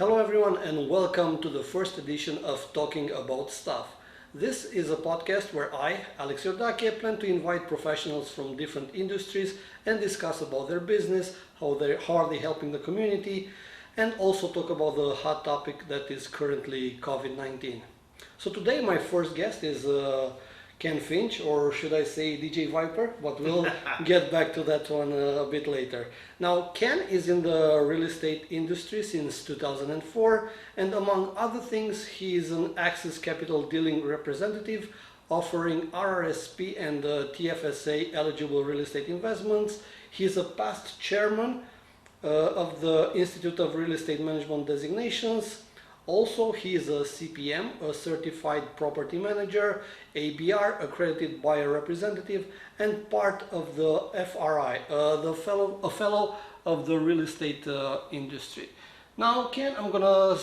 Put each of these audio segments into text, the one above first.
Hello everyone and welcome to the first edition of Talking About Stuff. This is a podcast where I, Alex Yordake, plan to invite professionals from different industries and discuss about their business, how are they helping the community, and also talk about the hot topic that is currently COVID-19. So today my first guest is Ken Finch, or should I say DJ Viper, but we'll get back to that one a bit later. Now, Ken is in the real estate industry since 2004, and among other things, he is an Access Capital dealing representative offering RRSP and TFSA eligible real estate investments. He is a past chairman of the Institute of Real Estate Management Designations. Also, he is a CPM, a Certified Property Manager, ABR, accredited buyer representative, and part of the FRI, a fellow of the real estate industry. Now, Ken, I'm going to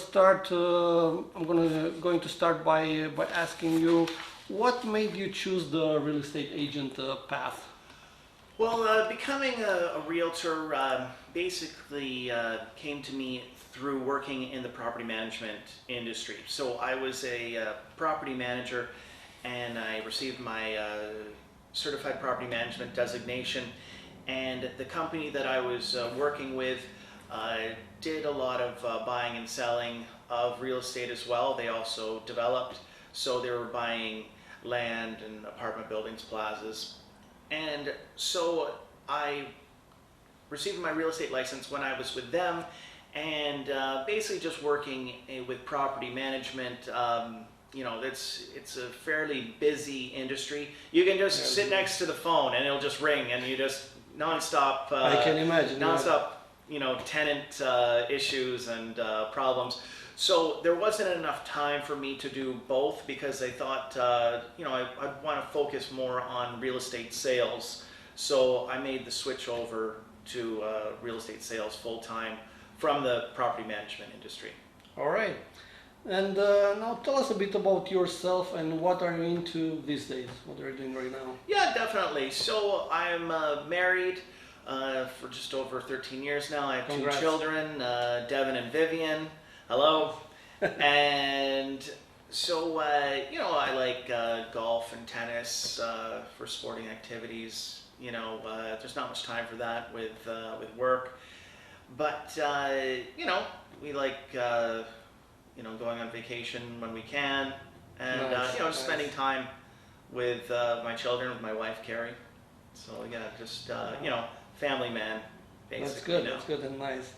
start by asking you, what made you choose the real estate agent path? Well, becoming a realtor basically came to me through working in the property management industry. So I was a property manager and I received my certified property management designation, and the company that I was working with did a lot of buying and selling of real estate as well. They also developed, so they were buying land and apartment buildings, plazas. And so I received my real estate license when I was with them, and basically just working with property management. It's a fairly busy industry. You can just sit next to the phone and it'll just ring, and you just nonstop. I can imagine. Nonstop, tenant issues and problems. So there wasn't enough time for me to do both, because I thought, I'd want to focus more on real estate sales. So I made the switch over to real estate sales full time from the property management industry. All right. And now tell us a bit about yourself and what are you into these days? What are you doing right now? Yeah, definitely. So I'm married for just over 13 years now. I have Congrats. 2 children, Devin and Vivian. Hello. And so, I like golf and tennis for sporting activities. There's not much time for that with work. But, we like, going on vacation when we can. And, Nice. spending time with my children, with my wife, Carrie. So, yeah, just, family man, basically. That's good. That's good and nice.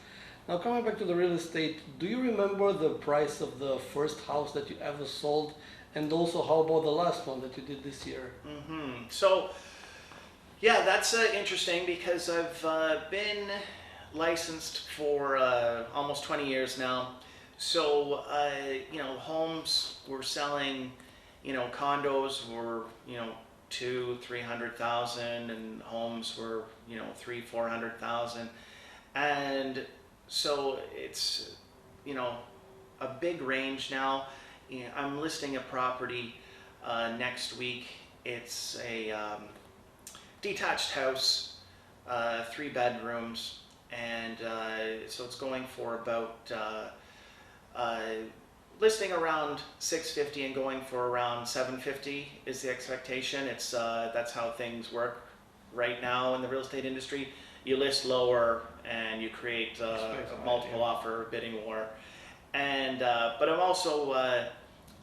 Now, coming back to the real estate, do you remember the price of the first house that you ever sold? And also, how about the last one that you did this year? So, yeah, that's interesting, because I've been licensed for almost 20 years now. So, homes were selling, condos were, 200,000-300,000, and homes were, 300,000-400,000. And so it's, a big range now. I'm listing a property next week. It's a detached house, 3 bedrooms, and so it's going for about listing around 650 and going for around 750 is the expectation. It's that's how things work right now in the real estate industry. You list lower and you create a multiple offer bidding war. And but I'm also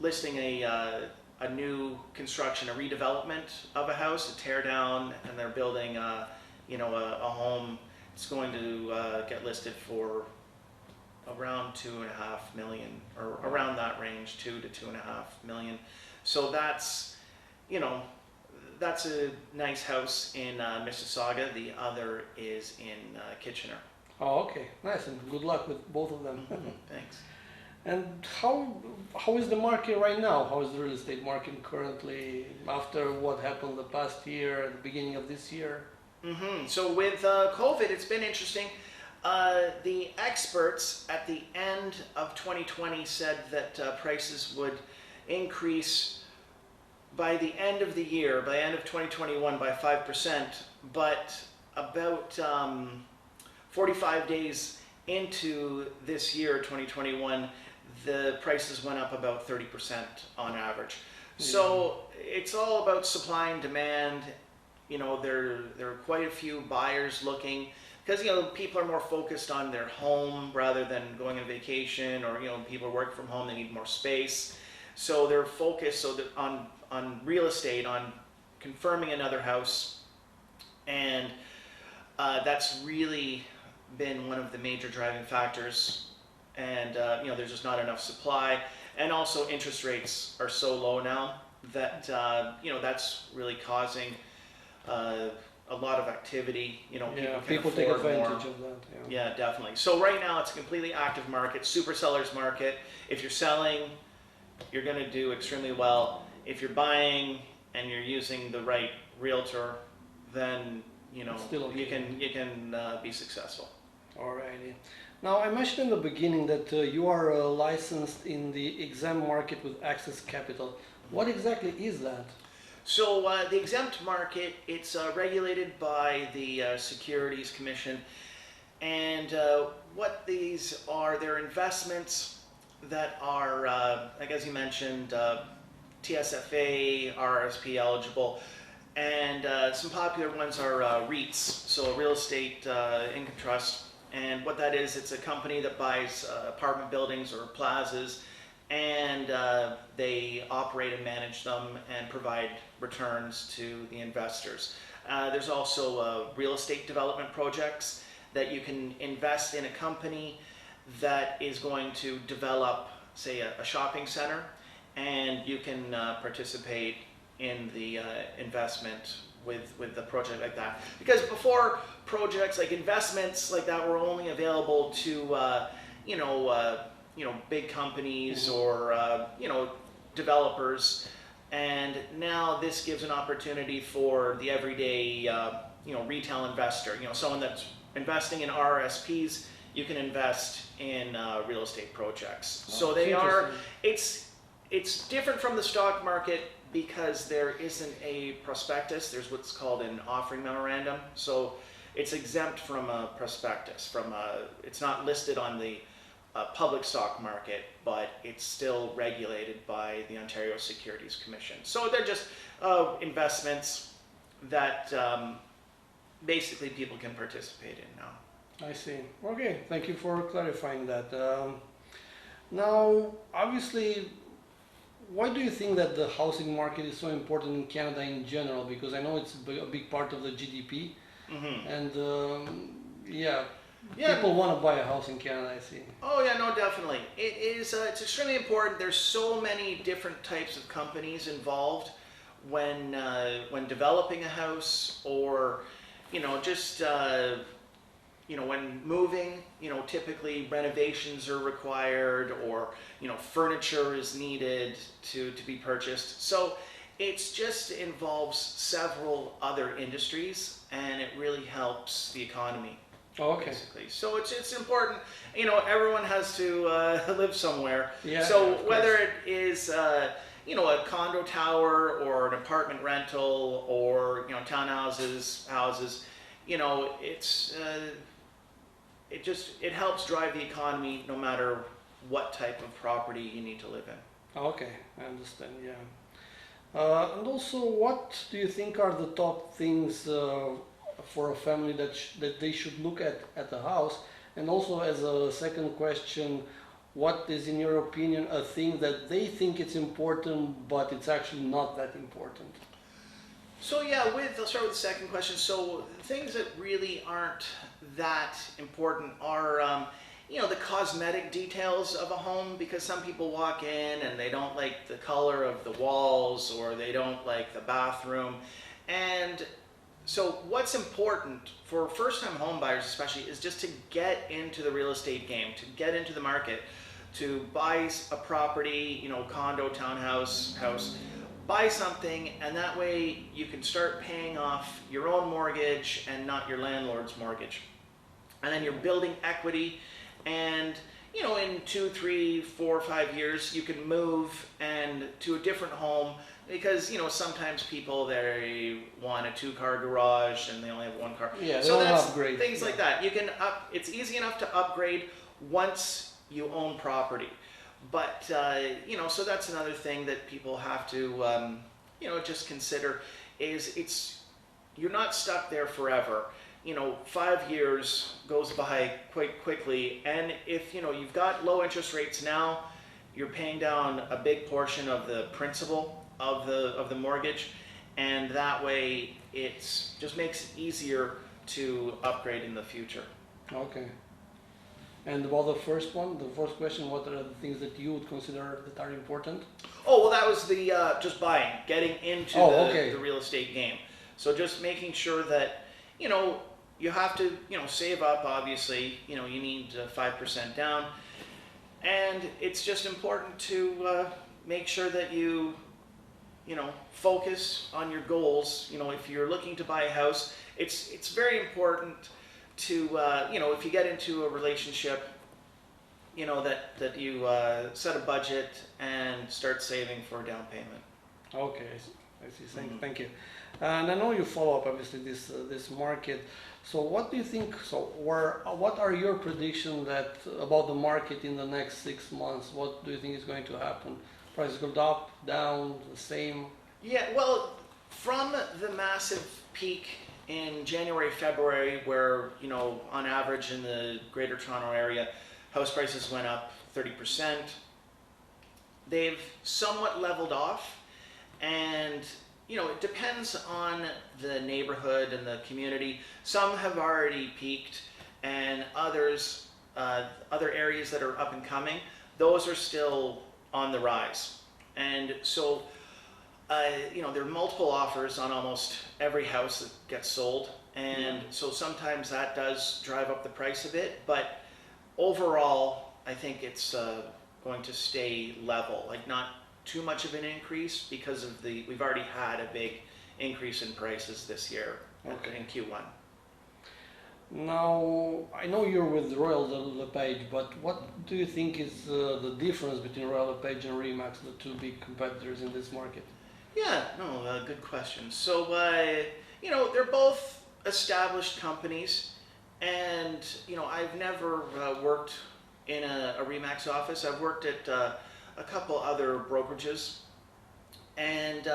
listing a new construction, a redevelopment of a house, a tear down, and they're building a home. It's going to get listed for around 2.5 million, or around that range, 2 to 2.5 million. So that's that's a nice house in Mississauga. The other is in Kitchener. Oh, okay. Nice, and good luck with both of them. Thanks. And how is the market right now? How is the real estate market currently after what happened the past year, at the beginning of this year? So with COVID, it's been interesting. The experts at the end of 2020 said that prices would increase by the end of the year, by the end of 2021, by 5%, but about 45 days into this year, 2021, the prices went up about 30% on average. So it's all about supply and demand. You know, there are quite a few buyers looking, because, you know, people are more focused on their home rather than going on vacation, or, you know, people work from home, they need more space. So they're focused on real estate, on confirming another house. And that's really been one of the major driving factors. And, you know, there's just not enough supply. And also interest rates are so low now that, you know, that's really causing a lot of activity. You know, people take advantage of that. Yeah, definitely. So right now it's a completely active market, super seller's market. If you're selling, you're going to do extremely well. If you're buying and you're using the right realtor, then, you know, okay. you can be successful. Alrighty. Now, I mentioned in the beginning that you are licensed in the exempt market with Access Capital. What exactly is that? So the exempt market, it's regulated by the Securities Commission, and what these are, they're investments that are, like as you mentioned, TSFA, RSP eligible, and some popular ones are REITs, so Real Estate Income Trust. And what that is, it's a company that buys apartment buildings or plazas, and they operate and manage them and provide returns to the investors. There's also real estate development projects that you can invest in a company that is going to develop, say, a shopping center, and you can participate in the investment with the project like that. Because before, projects like investments like that were only available to you know, big companies or you know, developers, and now this gives an opportunity for the everyday you know, retail investor, you know, someone that's investing in RSPs. You can invest in real estate projects. So they are, it's different from the stock market because there isn't a prospectus. There's what's called an offering memorandum. So it's exempt from a prospectus. It's not listed on the public stock market, but it's still regulated by the Ontario Securities Commission. So they're just investments that basically people can participate in now. I see. Okay, thank you for clarifying that. Now, obviously, why do you think that the housing market is so important in Canada in general? Because I know it's a big part of the GDP, and people want to buy a house in Canada, I see. Oh yeah, no, definitely. It is. It's extremely important. There's so many different types of companies involved when developing a house, or you know, just you know, when moving. You know, typically renovations are required, or you know, furniture is needed to be purchased. So it's just involves several other industries, and it really helps the economy. Oh, okay. Basically. So it's important. You know, everyone has to live somewhere. Yeah, so whether it is you know, a condo tower or an apartment rental, or you know, townhouses, houses, you know, it helps drive the economy no matter what type of property you need to live in. Okay, I understand. Yeah. And also, what do you think are the top things for a family that they should look at the house? And also, as a second question, what is, in your opinion, a thing that they think it's important, but it's actually not that important? So yeah, I'll start with the second question. So things that really aren't that important are, you know, the cosmetic details of a home, because some people walk in and they don't like the color of the walls, or they don't like the bathroom. And so what's important for first-time home buyers especially is just to get into the real estate game, to get into the market, to buy a property, you know, condo, townhouse, house, buy something, and that way you can start paying off your own mortgage and not your landlord's mortgage. And then you're building equity, and in 2, 3, 4, 5 years, you can move and to a different home because, sometimes people, they want a 2-car garage and they only have 1 car. Yeah, So that's upgrade. things like that. It's easy enough to upgrade once you own property. But, so that's another thing that people have to, just consider is you're not stuck there forever. 5 years goes by quite quickly, and if you've got low interest rates now, you're paying down a big portion of the principal of the mortgage, and that way it just makes it easier to upgrade in the future. Okay. And about the first question, what are the things that you would consider that are important? Oh, well, that was the just buying, getting into the real estate game. So just making sure that you have to save up. Obviously, you need 5% down, and it's just important to make sure that you focus on your goals. If you're looking to buy a house, it's very important to if you get into a relationship, that you set a budget and start saving for a down payment. Okay, I see. Thank you. And I know you follow up obviously this market. So what do you think? What are your predictions about the market in the next 6 months? What do you think is going to happen? Prices go up, down, the same? Yeah, well, from the massive peak in January, February, where on average in the Greater Toronto area, house prices went up 30%. They've somewhat leveled off, and it depends on the neighborhood and the community. Some have already peaked, and others, other areas that are up and coming, those are still on the rise. And so, there are multiple offers on almost every house that gets sold, and so sometimes that does drive up the price a bit, but overall, I think it's going to stay level, like not too much of an increase because of we've already had a big increase in prices this year in Q1. Now, I know you're with Royal LePage, but what do you think is the difference between Royal LePage and REMAX, the two big competitors in this market? Yeah, no, good question. So, they're both established companies, and, I've never worked in a REMAX office. I've worked at a couple other brokerages, and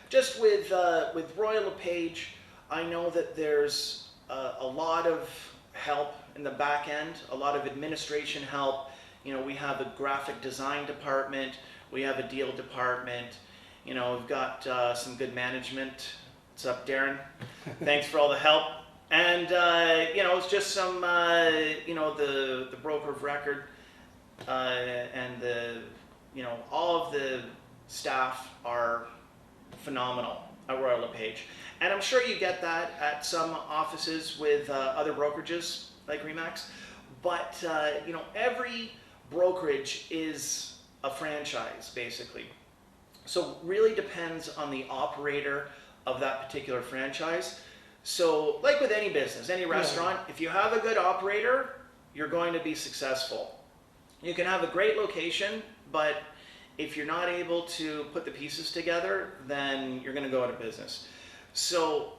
just with Royal LePage, I know that there's a lot of help in the back end, a lot of administration help. We have a graphic design department, we have a deal department, we've got some good management. What's up, Darren? Thanks for all the help. And, it's just some, the broker of record, and all of the staff are phenomenal at Royal LePage. And I'm sure you get that at some offices with other brokerages like REMAX. But, every brokerage is a franchise, basically. So really depends on the operator of that particular franchise. So like with any business, any restaurant, if you have a good operator, you're going to be successful. You can have a great location, but if you're not able to put the pieces together, then you're going to go out of business. So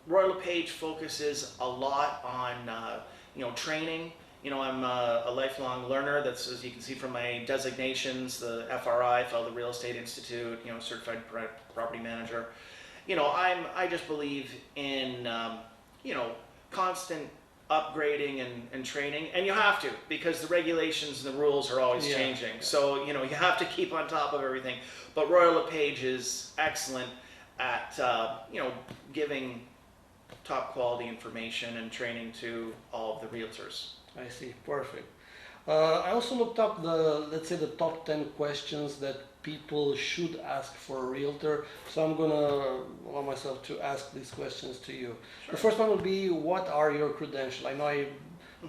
Royal LePage focuses a lot on training. I'm a lifelong learner. That's, as you can see from my designations, the FRI, Fellow of the Real Estate Institute, certified property manager. I just believe in constant upgrading and training, and you have to, because the regulations and the rules are always changing. So you have to keep on top of everything. But Royal LePage is excellent at giving top quality information and training to all of the realtors. I see, perfect. I also looked up the top 10 questions that people should ask for a realtor. So I'm gonna allow myself to ask these questions to you. Sure. The first one would be, what are your credentials? I know I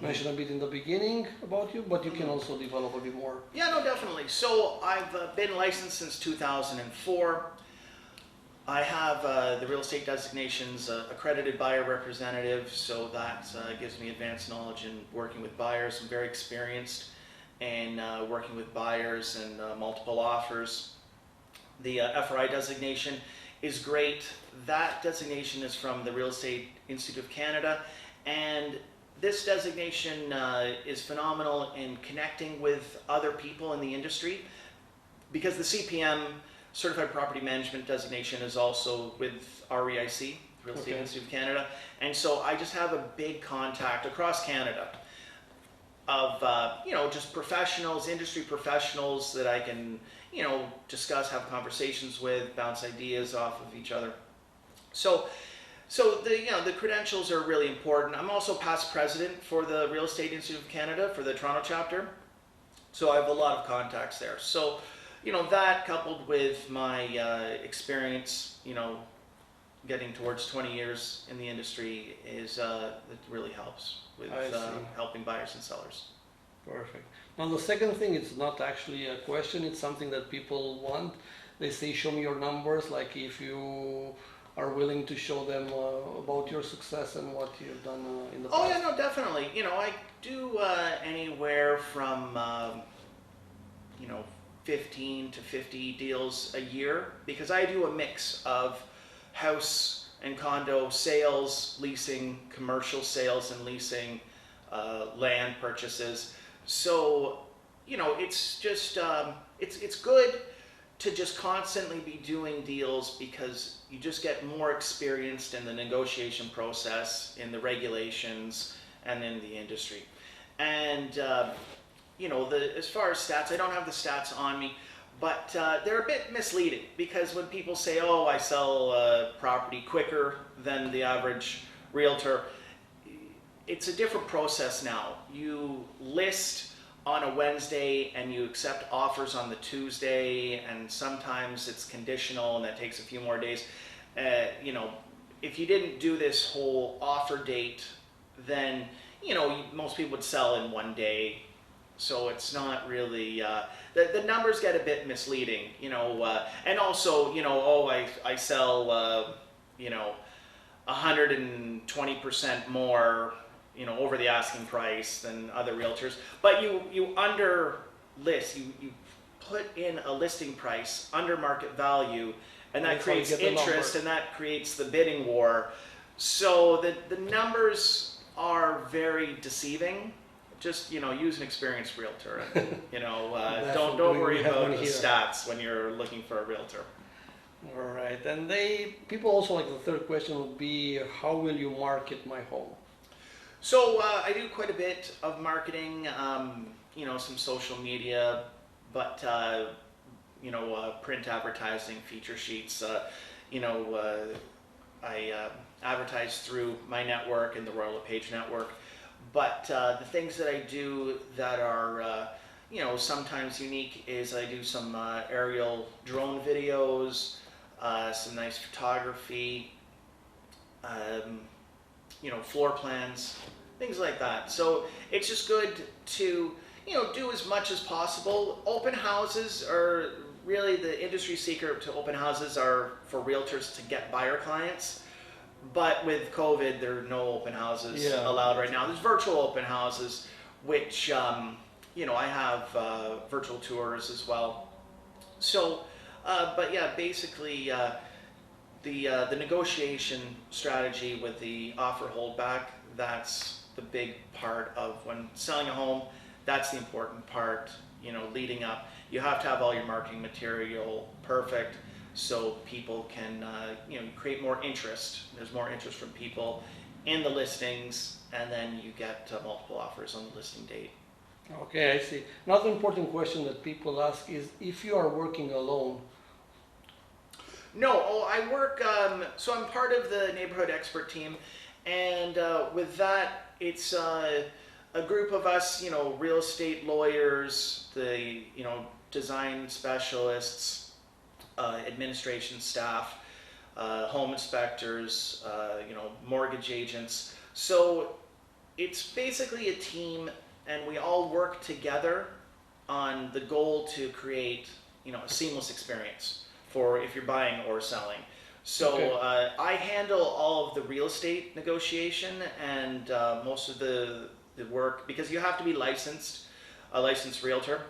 mentioned a bit in the beginning about you, but you can also develop a bit more. Yeah, no, definitely. So I've been licensed since 2004. I have the real estate designations, accredited buyer representative, so that gives me advanced knowledge in working with buyers. I'm very experienced and working with buyers and multiple offers. The FRI designation is great. That designation is from the Real Estate Institute of Canada, and this designation is phenomenal in connecting with other people in the industry, because the CPM, Certified Property Management designation, is also with REIC, Real Estate Institute of Canada, and so I just have a big contact across Canada of just professionals, industry professionals that I can discuss, have conversations with, bounce ideas off of each other. So the credentials are really important. I'm also past president for the Real Estate Institute of Canada for the Toronto chapter, so I have a lot of contacts there. So that coupled with my experience, getting towards 20 years in the industry it really helps with helping buyers and sellers. Perfect. Now the second thing, it's not actually a question, it's something that people want. They say, show me your numbers, like if you are willing to show them about your success and what you've done in the past. Oh yeah, no, definitely. I do anywhere from 15 to 50 deals a year, because I do a mix of house and condo sales, leasing, commercial sales and leasing, land purchases. So, it's just, it's good to just constantly be doing deals, because you just get more experienced in the negotiation process, in the regulations, and in the industry. And, as far as stats, I don't have the stats on me, but they're a bit misleading, because when people say, oh, I sell property quicker than the average realtor, it's a different process now. You list on a Wednesday and you accept offers on the Tuesday, and sometimes it's conditional and that takes a few more days. If you didn't do this whole offer date, then most people would sell in one day. So it's not really, the numbers get a bit misleading, and also, I sell, 120% more, over the asking price than other realtors. But you under list, you put in a listing price under market value, and that creates interest, and that creates the bidding war. So the numbers are very deceiving. Just use an experienced realtor, and don't worry about the stats when you're looking for a realtor. All right, and people also, like, the third question would be, how will you market my home? So I do quite a bit of marketing, some social media, but print advertising, feature sheets. I advertise through my network and the Royal LePage network. But the things that I do that are, sometimes unique is I do some aerial drone videos, some nice photography, floor plans, things like that. So it's just good to, do as much as possible. Open houses are really the industry secret to open houses are for realtors to get buyer clients. But with COVID, there are no open houses allowed right now. There's virtual open houses, which, I have virtual tours as well. So, but yeah, basically, the negotiation strategy with the offer holdback, that's the big part of when selling a home. That's the important part, leading up. You have to have all your marketing material perfect, so people can, create more interest. There's more interest from people in the listings, and then you get multiple offers on the listing date. Okay, I see. Another important question that people ask is, if you are working alone. No, I work, so I'm part of the neighborhood expert team, and with that, it's a group of us, real estate lawyers, the, design specialists, administration staff, home inspectors, mortgage agents. So it's basically a team, and we all work together on the goal to create, a seamless experience for if you're buying or selling. So okay. I handle all of the real estate negotiation and most of the work, because you have to be licensed a licensed realtor,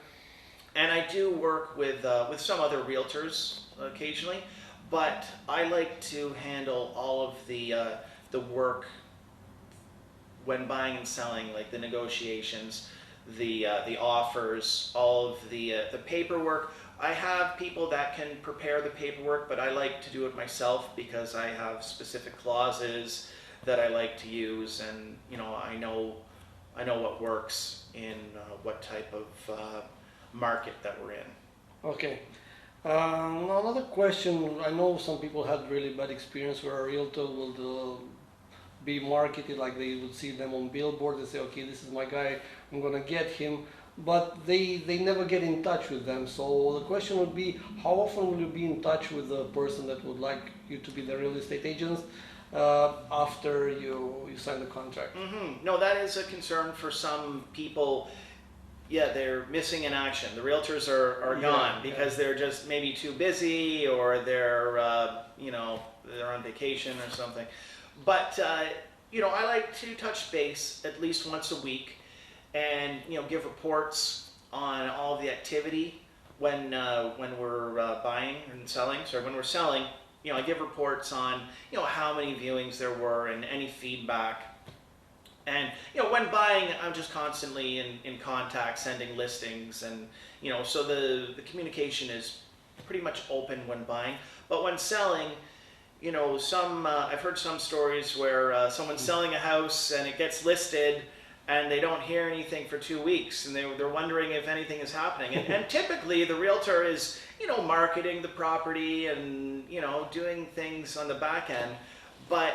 and I do work with some other realtors occasionally, but I like to handle all of the work when buying and selling, like the negotiations, the offers, all of the paperwork. I have people that can prepare the paperwork, but I like to do it myself because I have specific clauses that I like to use, and I know what works in what type of market that we're in. Okay. Another question. I know some people had really bad experience where a realtor would be marketed, like they would see them on billboards and say, okay, this is my guy, I'm gonna get him, but they never get in touch with them. So the question would be, how often will you be in touch with the person that would like you to be the real estate agent after you sign the contract? No, that is a concern for some people. Yeah, they're missing in action. The realtors are gone because they're just maybe too busy, or they're they're on vacation or something. But I like to touch base at least once a week, and give reports on all the activity when we're buying and selling. So when we're selling, I give reports on how many viewings there were and any feedback. And when buying, I'm just constantly in contact, sending listings, and so the communication is pretty much open when buying. But when selling, I've heard some stories where someone's selling a house and it gets listed, and they don't hear anything for 2 weeks, and they're wondering if anything is happening. And typically the realtor is marketing the property and doing things on the back end, but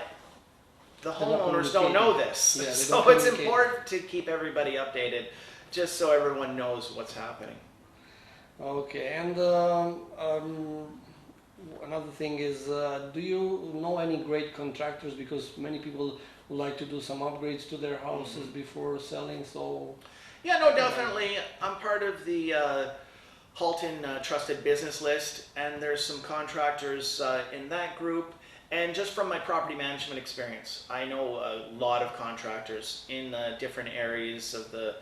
the homeowners don't know this. Yeah, so it's important to keep everybody updated, just so everyone knows what's happening. Okay, and another thing is, do you know any great contractors? Because many people like to do some upgrades to their houses before selling. So yeah, no, definitely. I'm part of the Halton Trusted Business List, and there's some contractors in that group. And just from my property management experience, I know a lot of contractors in different areas of the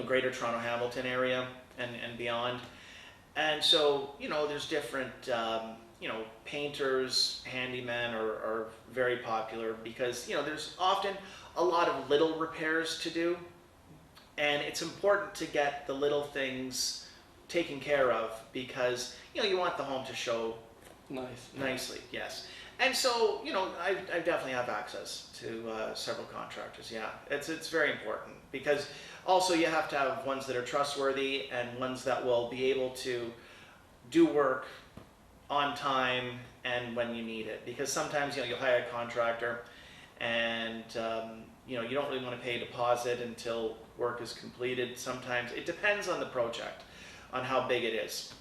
Greater Toronto Hamilton area and beyond. And so there's different painters, handymen are very popular because there's often a lot of little repairs to do, and it's important to get the little things taken care of because you want the home to show nicely. Yes. And so, I definitely have access to several contractors. Yeah, it's very important because also you have to have ones that are trustworthy and ones that will be able to do work on time and when you need it. Because sometimes, you'll hire a contractor and, you don't really want to pay a deposit until work is completed. Sometimes it depends on the project, on how big it is.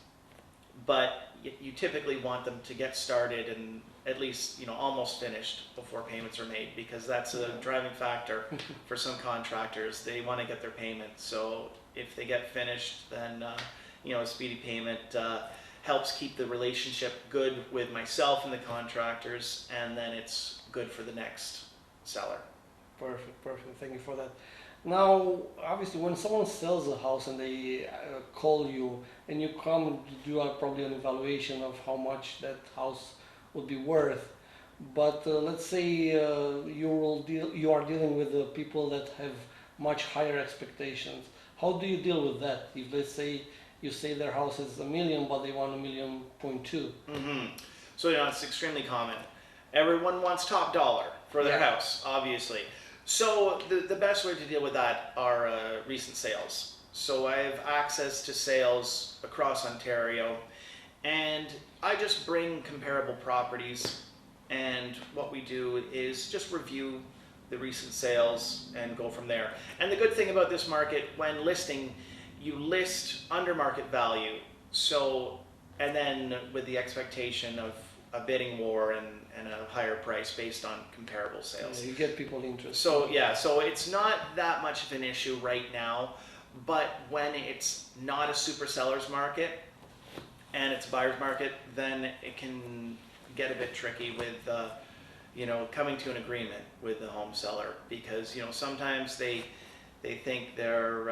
But you typically want them to get started and at least almost finished before payments are made, because that's a driving factor for some contractors. They want to get their payment, so if they get finished, then a speedy payment helps keep the relationship good with myself and the contractors, and then it's good for the next seller. Perfect. Thank you for that. Now, obviously, when someone sells a house and they call you and you come to do probably an evaluation of how much that house would be worth, but let's say you are dealing with people that have much higher expectations. How do you deal with that? If let's say you say their house is $1 million, but they want $1.2 million. So it's extremely common. Everyone wants top dollar for their house, obviously. So the best way to deal with that are recent sales. So I have access to sales across Ontario, and I just bring comparable properties, and what we do is just review the recent sales and go from there. And the good thing about this market, when listing, you list under market value, so, and then with the expectation of a bidding war and a higher price based on comparable sales. Yeah, you get people interested. So so it's not that much of an issue right now, but when it's not a super seller's market and it's a buyer's market, then it can get a bit tricky with coming to an agreement with the home seller, because sometimes they they think they're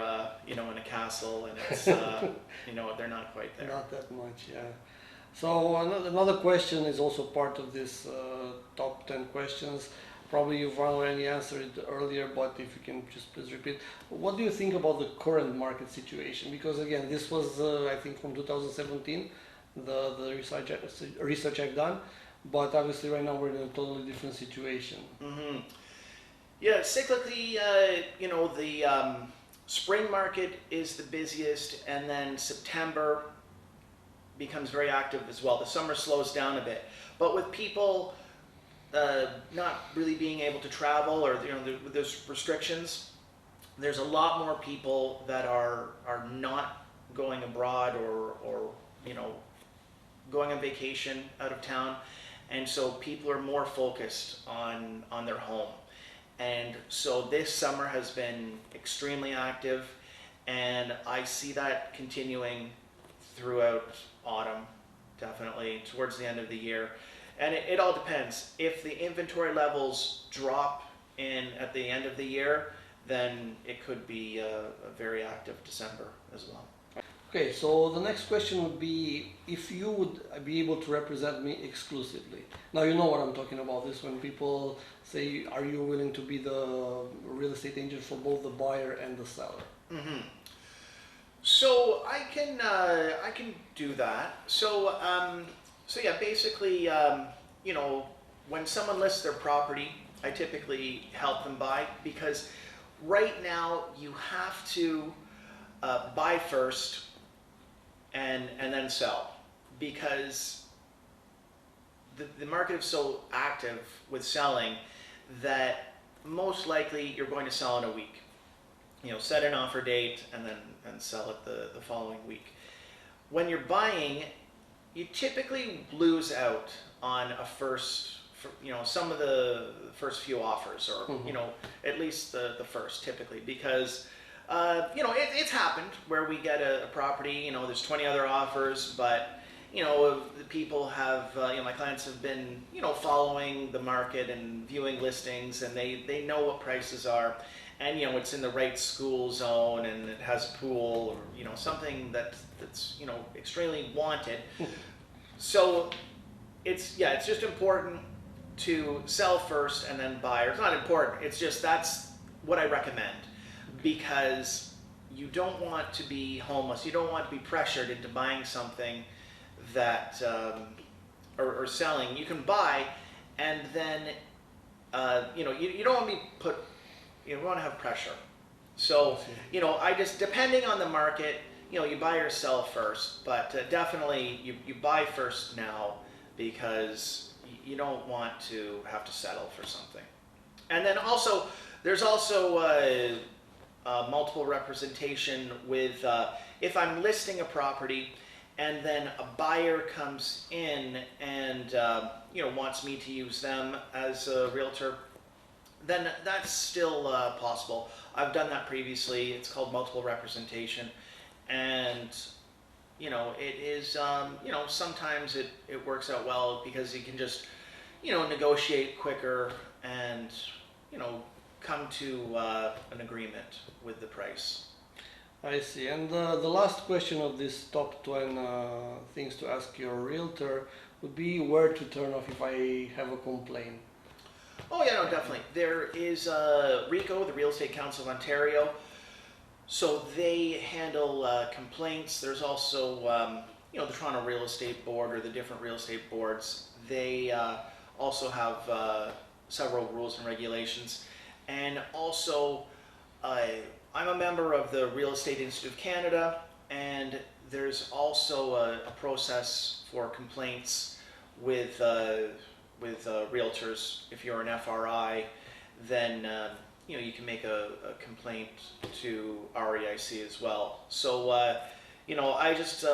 in a castle, and it's they're not quite there. Not that much, yeah. So another question is also part of this top 10 questions. Probably you've already answered it earlier, but if you can just please repeat. What do you think about the current market situation? Because again, this was, I think, from 2017, the research I've done, but obviously right now we're in a totally different situation. Mm-hmm. Yeah, cyclically, the spring market is the busiest, and then September becomes very active as well. The summer slows down a bit, but with people not really being able to travel, or there's restrictions, there's a lot more people that are not going abroad or going on vacation out of town, and so people are more focused on their home. And so this summer has been extremely active, and I see that continuing throughout autumn, definitely towards the end of the year. And it all depends. If the inventory levels drop in at the end of the year, then it could be a very active December as well. Okay, so the next question would be if you would be able to represent me exclusively. Now you know what I'm talking about. This when people say, "Are you willing to be the real estate agent for both the buyer and the seller?" Mm-hmm. So I can do that. So yeah, basically, when someone lists their property, I typically help them buy, because right now you have to buy first and then sell, because the market is so active with selling that most likely you're going to sell in a week. Set an offer date and sell it the following week. When you're buying, you typically lose out on some of the first few offers, or at least the first, typically, because it's happened where we get a property, there's 20 other offers, but the people have, my clients have been, following the market and viewing listings, and they know what prices are, and it's in the right school zone, and it has a pool, or something that's extremely wanted. So it's just important to sell first and then buy. Or it's not important, it's just that's what I recommend, because you don't want to be homeless. You don't want to be pressured into buying something that or selling. You can buy, and then you don't want to be put. You don't want to have pressure. So I just, depending on the market, you buy or sell first, but definitely you buy first now, because you don't want to have to settle for something. And then also, there's also multiple representation with if I'm listing a property and then a buyer comes in and wants me to use them as a realtor, then that's still possible. I've done that previously. It's called multiple representation, and it is sometimes it works out well, because you can just negotiate quicker and come to an agreement with the price. I see. And the last question of this top 10 things to ask your realtor would be where to turn off if I have a complaint. Oh yeah, no, definitely. There is RECO, the Real Estate Council of Ontario. So they handle complaints. There's also the Toronto Real Estate Board, or the different real estate boards. They also have several rules and regulations. And also, I'm a member of the Real Estate Institute of Canada, and there's also a process for complaints with realtors. If you're an FRI, then you can make a complaint to REIC as well. So I just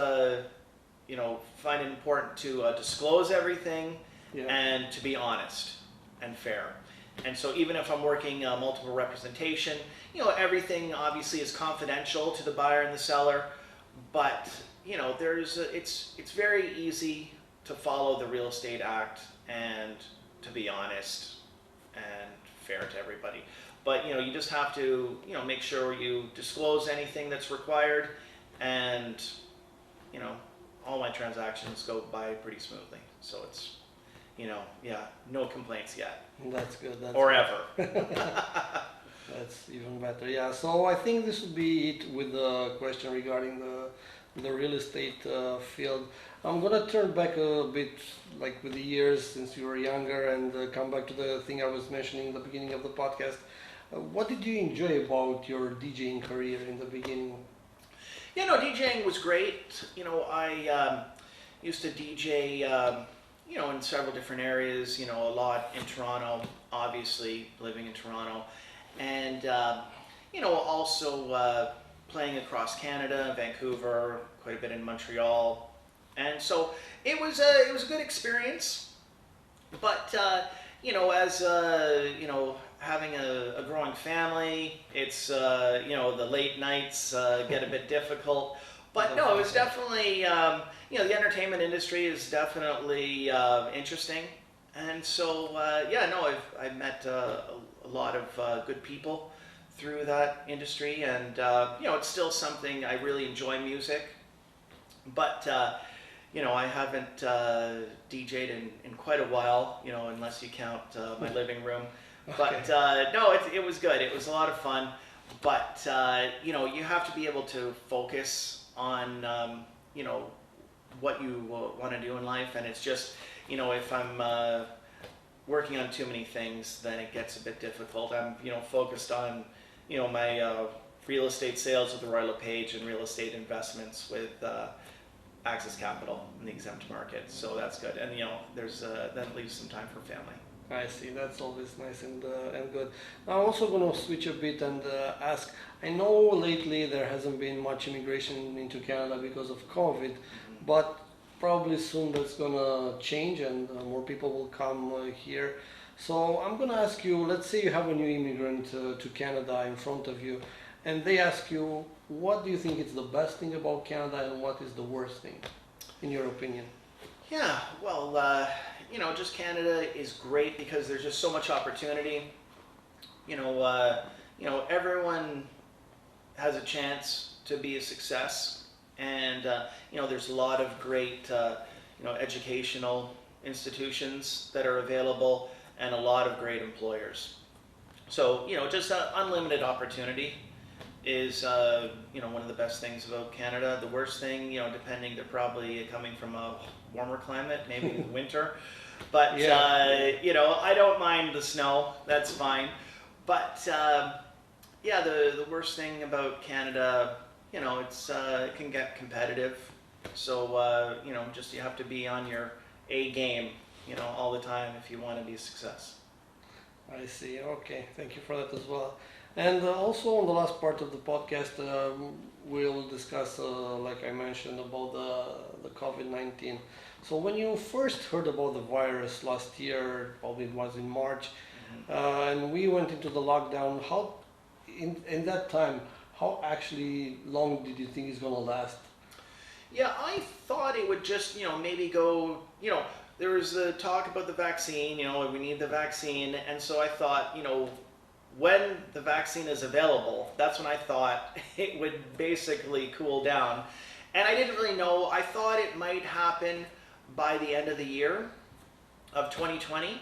find it important to disclose everything, and to be honest and fair. And so even if I'm working multiple representation, everything obviously is confidential to the buyer and the seller, but it's very easy to follow the Real Estate Act and to be honest and fair to everybody. But you just have to make sure you disclose anything that's required, and all my transactions go by pretty smoothly. So it's yeah, no complaints yet. That's good. That's Or good. ever. That's even better. Yeah. So I think this would be it with the question regarding the real estate field. I'm gonna turn back a bit, like with the years since you were younger, and come back to the thing I was mentioning in the beginning of the podcast. What did you enjoy about your DJing career in the beginning? DJing was great. I used to DJ, in several different areas. A lot in Toronto, obviously living in Toronto, and also playing across Canada, Vancouver, quite a bit in Montreal, and so it was a good experience. But as having a growing family, it's the late nights get a bit difficult. But no, it was definitely the entertainment industry is definitely interesting, and so I've met a lot of good people through that industry, and it's still something I really enjoy music, but. I haven't DJ'd in quite a while, unless you count my living room. But Okay. no, it was good. It was a lot of fun. But, you have to be able to focus on, what you want to do in life. And it's just, if I'm working on too many things, then it gets a bit difficult. I'm, focused on, my real estate sales with the Royal LePage and real estate investments with Access Capital in the exempt market, so that's good. And there's that leaves some time for family. I see. That's always nice and good. Now, I'm also going to switch a bit and ask. I know lately there hasn't been much immigration into Canada because of COVID, but probably soon that's going to change and more people will come here. So I'm going to ask you. Let's say you have a new immigrant to Canada in front of you, and they ask you, what do you think is the best thing about Canada and what is the worst thing, in your opinion? Yeah, well, just Canada is great because there's just so much opportunity. Everyone has a chance to be a success, and there's a lot of great, educational institutions that are available, and a lot of great employers. So, just unlimited opportunity is one of the best things about Canada. The worst thing, depending, they're probably coming from a warmer climate, maybe winter. But Yeah. I don't mind the snow. That's fine. But the worst thing about Canada, it can get competitive. So just you have to be on your A game, all the time if you want to be a success. I see. Okay, thank you for that as well. And also on the last part of the podcast, we'll discuss, like I mentioned, about the COVID-19. So when you first heard about the virus last year, probably it was in March, and we went into the lockdown, how in that time, how actually long did you think it's gonna last? Yeah, I thought it would just, maybe go, there was the talk about the vaccine, we need the vaccine. And so I thought, when the vaccine is available, that's when I thought it would basically cool down. And I didn't really know. I thought it might happen by the end of the year of 2020.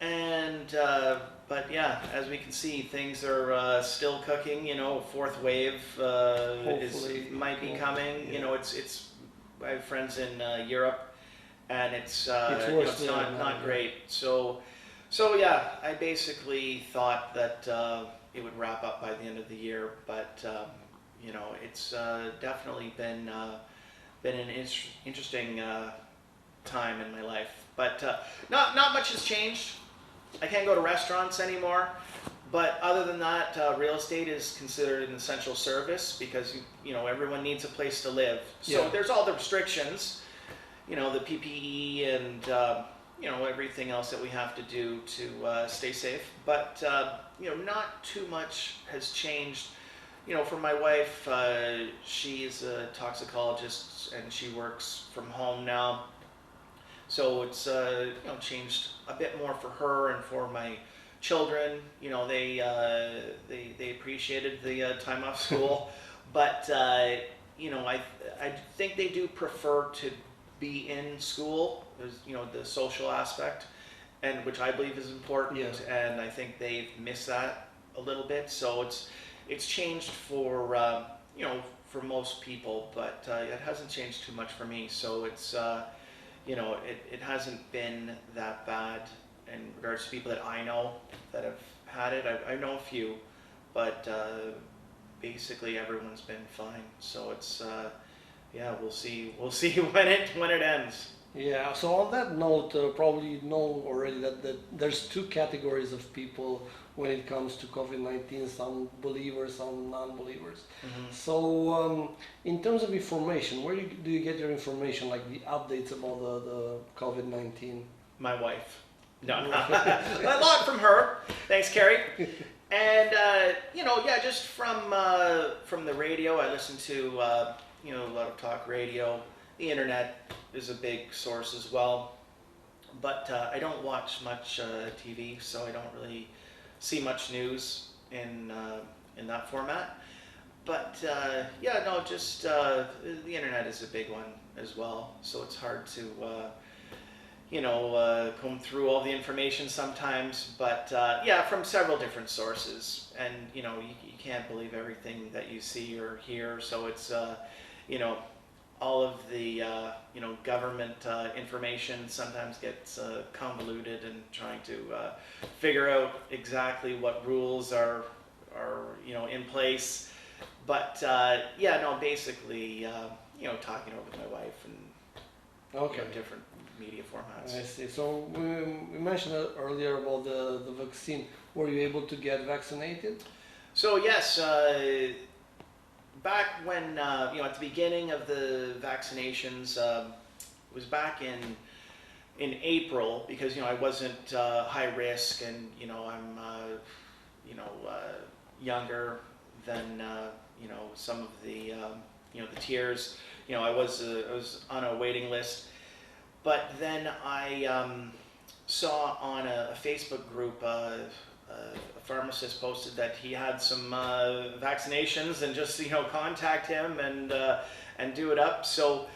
And, but yeah, as we can see, things are still cooking. Fourth wave might be coming. Yeah. I have friends in Europe, and it's Worse it's there not now, not yeah. great. So yeah, I basically thought that it would wrap up by the end of the year, but it's definitely been an interesting time in my life. But not much has changed. I can't go to restaurants anymore. But other than that, real estate is considered an essential service because everyone needs a place to live. So Yeah. there's all the restrictions, the PPE and everything else that we have to do to stay safe. But not too much has changed. For my wife, she's a toxicologist and she works from home now. So it's changed a bit more for her and for my children, they appreciated the time off school, but I think they do prefer to be in school. There's the social aspect, and which I believe is important, and I think they've missed that a little bit. So it's changed for for most people, but it hasn't changed too much for me. So it's it hasn't been that bad in regards to people that I know that have had it. I know a few, but basically everyone's been fine. So it's we'll see when it ends. Yeah, so on that note, probably you know already that there's two categories of people when it comes to COVID-19, some believers, some non-believers. Mm-hmm. So in terms of information, where do you get your information, like the updates about the COVID-19? My wife. No, a lot from her. Thanks, Carrie. And just from the radio, I listen to a lot of talk radio. The internet is a big source as well, but I don't watch much TV, so I don't really see much news in that format. But just the internet is a big one as well, so it's hard to comb through all the information sometimes. But from several different sources, and you can't believe everything that you see or hear. So it's all of the government information sometimes gets convoluted, and trying to figure out exactly what rules are in place. But basically talking over with my wife and different media formats. I see. So we mentioned earlier about the vaccine. Were you able to get vaccinated? So yes. Back when, at the beginning of the vaccinations, it was back in April, because, I wasn't high risk, and, I'm, younger than, some of the, the tiers. I was on a waiting list. But then I saw on a Facebook group, a pharmacist posted that he had some vaccinations, and just contact him and do it up. So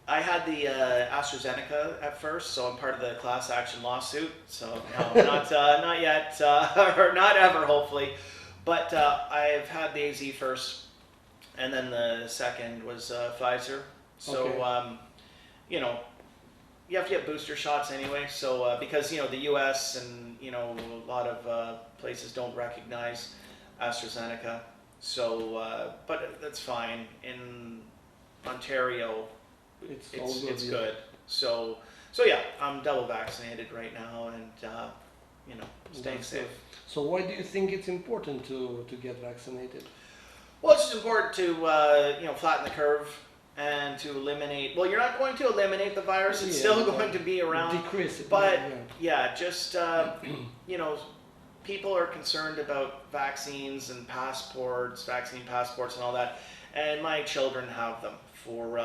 I had the AstraZeneca at first, so I'm part of the class action lawsuit. So no, not yet, or not ever, hopefully. But I've had the AZ first, and then the second was Pfizer. So you have to get booster shots anyway. So because the U.S. and a lot of places don't recognize AstraZeneca. So but that's fine. In Ontario, it's good. So I'm double vaccinated right now, and staying safe. So why do you think it's important to get vaccinated? Well, it's just important to flatten the curve, and to eliminate, well, you're not going to eliminate the virus, it's still going to be around. Decrease it. But just, people are concerned about vaccines and vaccine passports and all that. And my children have them for,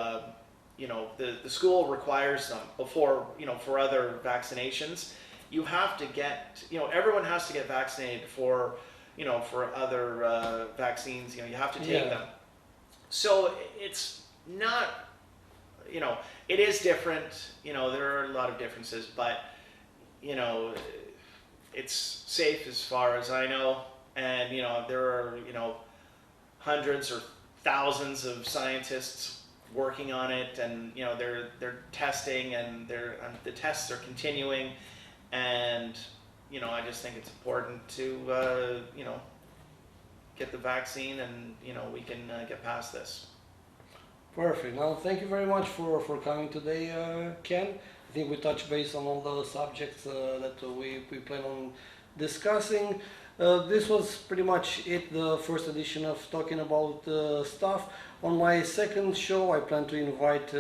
the school requires them before, for other vaccinations. You have to get, everyone has to get vaccinated for other vaccines, you have to take them. So it's not, it is different, there are a lot of differences, but, it's safe as far as I know. And, there are, hundreds or thousands of scientists working on it, and, they're testing, and the tests are continuing. And, I just think it's important to, get the vaccine, and, we can get past this. Perfect. Now, thank you very much for coming today, Ken. I think we touched base on all the subjects that we plan on discussing. This was pretty much it, the first edition of Talking About Stuff. On my second show, I plan to invite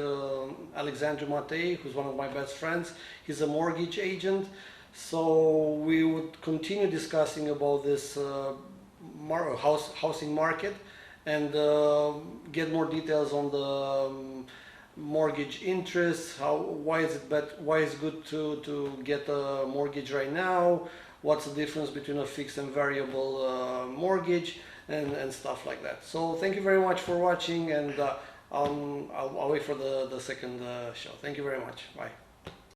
Alexandru Matei, who's one of my best friends. He's a mortgage agent. So we would continue discussing about this housing market, and get more details on mortgage interest, why is it why is it good to get a mortgage right now, what's the difference between a fixed and variable mortgage, and stuff like that. So thank you very much for watching, and I'll wait for the second show. Thank you very much. Bye.